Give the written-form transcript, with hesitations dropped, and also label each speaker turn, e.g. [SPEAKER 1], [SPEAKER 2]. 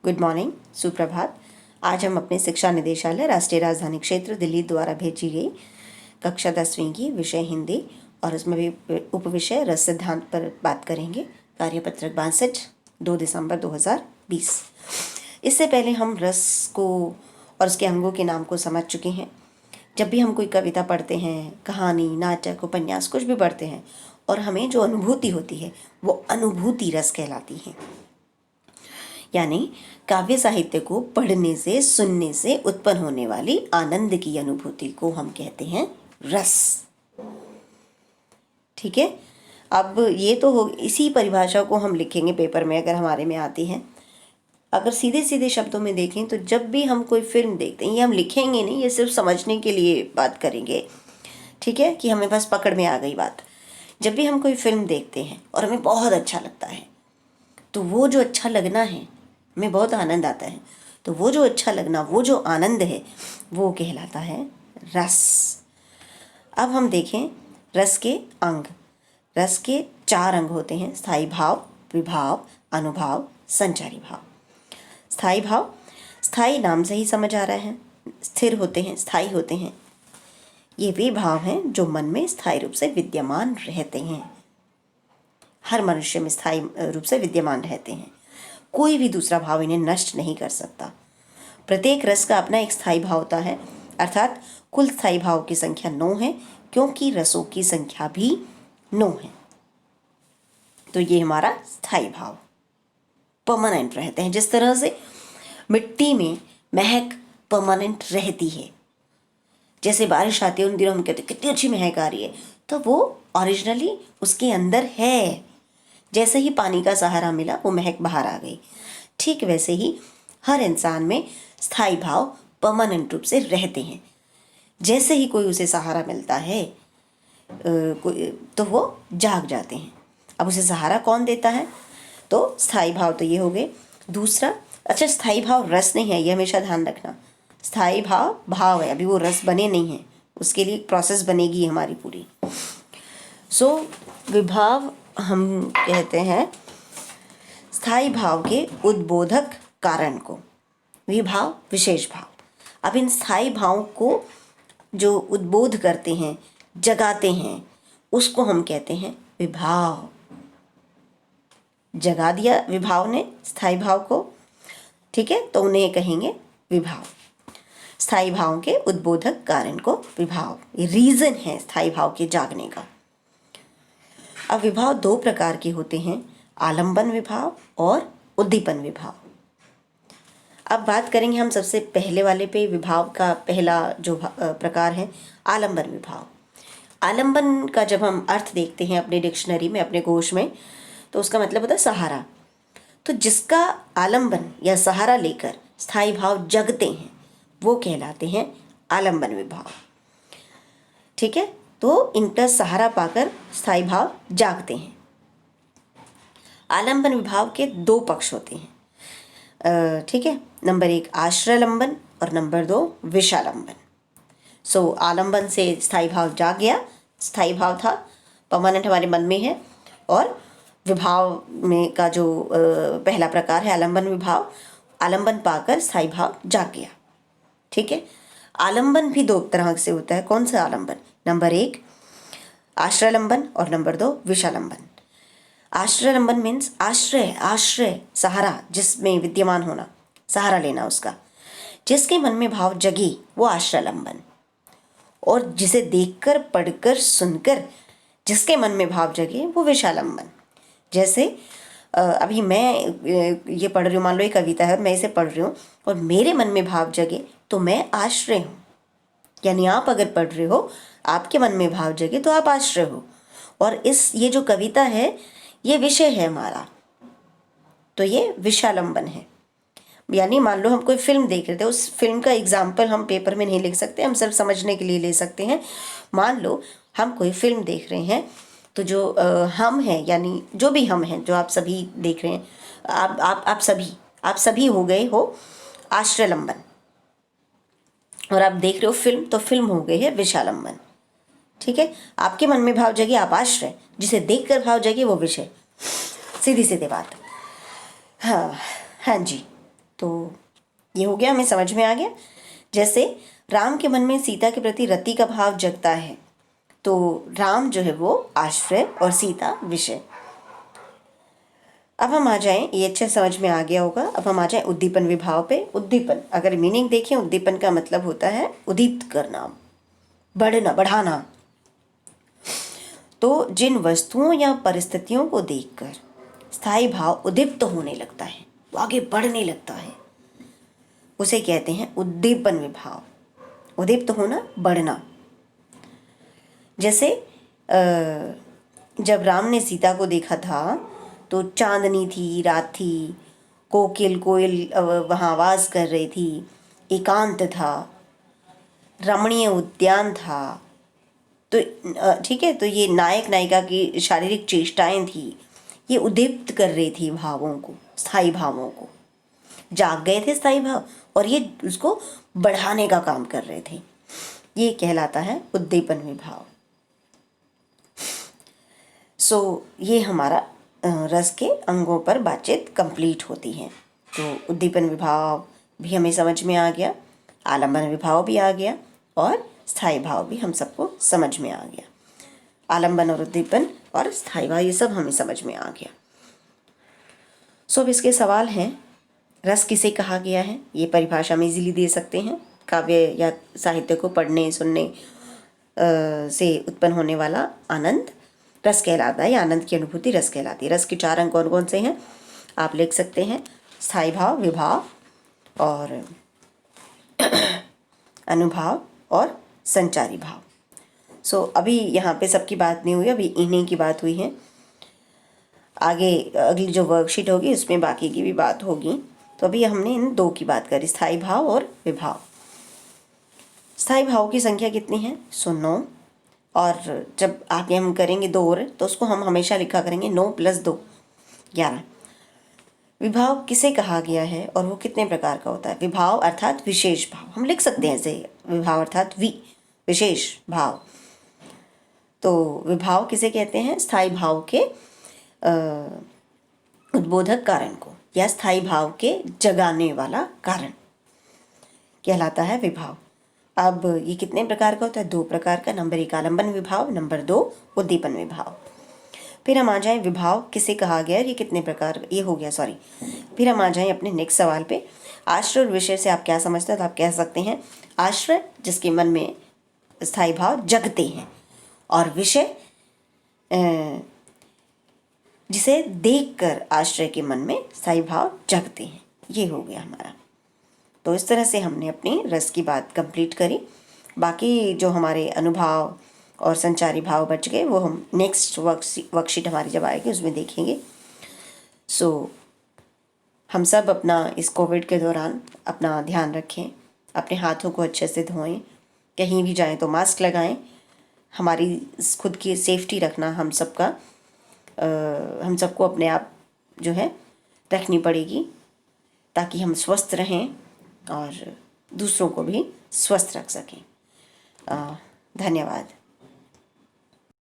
[SPEAKER 1] Good morning, सुप्रभात। आज हम अपने शिक्षा निदेशालय राष्ट्रीय राजधानी क्षेत्र दिल्ली द्वारा भेजी गई कक्षा 10वीं की विषय हिंदी और उसमें भी उपविषय रस सिद्धांत पर बात करेंगे। कार्यपत्रक 62 2 दिसंबर 2020। इससे पहले हम रस को और उसके अंगों के नाम को समझ चुके हैं। जब भी हम कोई कविता पढ़ते हैं, कहानी, नाटक, उपन्यास कुछ भी पढ़ते हैं और हमें जो अनुभूति होती है वो अनुभूति रस कहलाती है। यानी काव्य साहित्य को पढ़ने से, सुनने से उत्पन्न होने वाली आनंद की अनुभूति को हम कहते हैं रस। ठीक है। अब ये तो हो, इसी परिभाषा को हम लिखेंगे पेपर में अगर हमारे में आती है। अगर सीधे सीधे शब्दों में देखें तो जब भी हम कोई फिल्म देखते हैं, ये हम लिखेंगे नहीं, ये सिर्फ समझने के लिए बात करेंगे। ठीक है, कि हमें बस पकड़ में आ गई बात। जब भी हम कोई फिल्म देखते हैं और हमें बहुत अच्छा लगता है, तो वो जो अच्छा लगना है, हमें बहुत आनंद आता है, तो वो जो अच्छा लगना, वो जो आनंद है, वो कहलाता है रस। अब हम देखें रस के अंग। रस के 4 अंग होते हैं: स्थायी भाव, विभाव, अनुभाव, संचारी भाव। स्थायी भाव, स्थायी नाम से ही समझ आ रहा है, स्थिर होते हैं, स्थायी होते हैं। ये वे भाव हैं जो मन में स्थायी रूप से विद्यमान रहते हैं। हर मनुष्य में स्थायी रूप से विद्यमान रहते हैं। कोई भी दूसरा भाव इन्हें नष्ट नहीं कर सकता। प्रत्येक रस का अपना एक स्थायी भाव होता है, अर्थात कुल स्थायी भाव की संख्या 9 है, क्योंकि रसों की संख्या भी 9 है। तो ये हमारा स्थायी भाव परमानेंट रहते हैं। जिस तरह से मिट्टी में महक परमानेंट रहती है, जैसे बारिश आती है उन दिनों हम कहते हैं कितनी अच्छी महक आ रही है, तो वो ओरिजिनली उसके अंदर है। जैसे ही पानी का सहारा मिला वो महक बाहर आ गई। ठीक वैसे ही हर इंसान में स्थायी भाव परमानेंट रूप से रहते हैं। जैसे ही कोई उसे सहारा मिलता है तो वो जाग जाते हैं। अब उसे सहारा कौन देता है? तो स्थायी भाव तो ये हो गए। दूसरा, अच्छा स्थायी भाव रस नहीं है, ये हमेशा ध्यान रखना। स्थायी भाव भाव है, अभी वो रस बने नहीं है, उसके लिए एक प्रोसेस बनेगी हमारी पूरी। विभाव हम कहते हैं स्थायी भाव के उद्बोधक कारण को। विभाव विशेष भाव। अब इन स्थायी भाव को जो उद्बोध करते हैं, जगाते हैं, उसको हम कहते हैं विभाव। जगा दिया विभाव ने स्थायी भाव को, ठीक है, तो उन्हें कहेंगे विभाव। स्थायी भाव के उद्बोधक कारण को विभाव, ये रीजन है स्थायी भाव के जागने का। अब विभाव 2 प्रकार के होते हैं: आलंबन विभाव और उद्दीपन विभाव। अब बात करेंगे हम सबसे पहले वाले पे। विभाव का पहला जो प्रकार है आलंबन विभाव। आलंबन का जब हम अर्थ देखते हैं अपने डिक्शनरी में, अपने कोश में, तो उसका मतलब होता है सहारा। तो जिसका आलंबन या सहारा लेकर स्थायी भाव जगते हैं वो कहलाते हैं आलंबन विभाव। ठीक है, तो इनका सहारा पाकर स्थायी भाव जागते हैं। आलंबन विभाव के 2 पक्ष होते हैं। ठीक है, नंबर 1 आश्रयलंबन और नंबर 2 विषालंबन। आलंबन से स्थायी भाव जाग गया, स्थायी भाव था, परमानेंट हमारे मन में है। और विभाव में का जो पहला प्रकार है आलंबन विभाव, आलंबन पाकर स्थायी भाव जाग गया। ठीक है, आलंबन भी 2 तरह से होता है। कौन सा आलंबन? नंबर 1 आश्रयलंबन और नंबर 2 विषालंबन। आश्रयलंबन मीन्स आश्रय सहारा, जिसमें विद्यमान होना, सहारा लेना उसका। जिसके मन में भाव जगे वो आश्रयलंबन, और जिसे देखकर, पढ़कर, सुनकर जिसके मन में भाव जगे वो विषालंबन। जैसे अभी मैं ये पढ़ रही हूँ, मान लो ये कविता है, मैं इसे पढ़ रही हूँ और मेरे मन में भाव जगे तो मैं आश्रय हूँ। यानी आप अगर पढ़ रहे हो, आपके मन में भाव जगे तो आप आश्रय हो। और ये जो कविता है ये विषय है हमारा, तो ये विषालंबन है। यानी मान लो हम कोई फिल्म देख रहे थे, उस फिल्म का एग्जाम्पल हम पेपर में नहीं लिख सकते, हम सिर्फ समझने के लिए ले सकते हैं। मान लो हम कोई फिल्म देख रहे हैं, तो जो हम हैं, यानी जो भी हम हैं, जो आप सभी देख रहे हैं, आप सभी हो गए हो आश्रयलंबन, और आप देख रहे हो फिल्म, तो फिल्म हो गई है विषालंबन। ठीक है, आपके मन में भाव जगे आप आश्रय, जिसे देखकर भाव जगे वो विषय। सीधी सीधी बात। हाँ जी। तो ये हो गया, हमें समझ में आ गया। जैसे राम के मन में सीता के प्रति रति का भाव जगता है, तो राम जो है वो आश्रय और सीता विषय। अब हम आ जाएं, ये अच्छे समझ में आ गया होगा। अब हम आ जाएं उद्दीपन विभाव पे। उद्दीपन, अगर मीनिंग देखें, उद्दीपन का मतलब होता है उदित करना, बढ़ना, बढ़ाना। तो जिन वस्तुओं या परिस्थितियों को देखकर स्थायी भाव उद्दीप्त होने लगता है, वो आगे बढ़ने लगता है, उसे कहते हैं उद्दीपन विभाव। उद्दीप्त होना, बढ़ना। जैसे जब राम ने सीता को देखा था तो चांदनी थी, रात थी, कोकिल वहाँ आवाज़ कर रही थी, एकांत था, रमणीय उद्यान था। तो ठीक है, तो ये नायक नायिका की शारीरिक चेष्टाएं थी, ये उद्दीप्त कर रही थी भावों को, स्थायी भावों को। जाग गए थे स्थायी भाव और ये उसको बढ़ाने का काम कर रहे थे। ये कहलाता है उद्दीपन विभाव। ये हमारा रस के अंगों पर बातचीत कंप्लीट होती है। तो उद्दीपन विभाव भी हमें समझ में आ गया, आलंबन विभाव भी आ गया और स्थायी भाव भी हम सबको समझ में आ गया। आलंबन और उद्दीपन और स्थायी भाव, ये सब हमें समझ में आ गया। अब इसके सवाल हैं, रस किसे कहा गया है? ये परिभाषा में इजीली दे सकते हैं। काव्य या साहित्य को पढ़ने सुनने से उत्पन्न होने वाला आनंद रस कहलाता है, या आनंद की अनुभूति रस कहलाती है। रस के 4 अंग कौन कौन से हैं आप लिख सकते हैं? स्थायी भाव, विभाव और अनुभाव और संचारी भाव। अभी यहाँ पे सबकी बात नहीं हुई, अभी इन्हीं की बात हुई है। आगे अगली जो वर्कशीट होगी उसमें बाकी की भी बात होगी। तो अभी हमने इन 2 की बात करी, स्थायी भाव और विभाव। स्थायी भाव की संख्या कितनी है? 9। और जब आगे हम करेंगे 2 और, तो उसको हम हमेशा लिखा करेंगे 9 + 2 11। विभाव किसे कहा गया है और वो कितने प्रकार का होता है? विभाव अर्थात विशेष भाव, हम लिख सकते हैं ऐसे, विभाव अर्थात विशेष भाव। तो विभाव किसे कहते हैं? स्थायी भाव के उद्बोधक कारण को, या स्थायी भाव के जगाने वाला कारण कहलाता है विभाव। अब ये कितने प्रकार का होता है? 2 प्रकार का। नंबर 1 आलंबन विभाव, नंबर 2 उद्दीपन विभाव। फिर हम आ जाएं विभाव किसे कहा गया है, ये कितने प्रकार, ये हो गया, सॉरी। फिर हम आ जाएं अपने नेक्स्ट सवाल पे। आश्रय और विषय से आप क्या समझते हैं? तो आप कह सकते हैं आश्रय जिसके मन में स्थायी भाव जगते हैं, और विषय जिसे देखकर आश्रय के मन में स्थायी भाव जगते हैं। ये हो गया हमारा। तो इस तरह से हमने अपनी रस की बात कंप्लीट करी। बाकी जो हमारे अनुभाव और संचारी भाव बच गए वो हम नेक्स्ट वर्कशीट हमारी जब आएगी उसमें देखेंगे। हम सब अपना इस कोविड के दौरान अपना ध्यान रखें, अपने हाथों को अच्छे से धोएं, कहीं भी जाएं तो मास्क लगाएं। हमारी खुद की सेफ्टी रखना हम सबको अपने आप जो है रखनी पड़ेगी, ताकि हम स्वस्थ रहें और दूसरों को भी स्वस्थ रख सकें। धन्यवाद।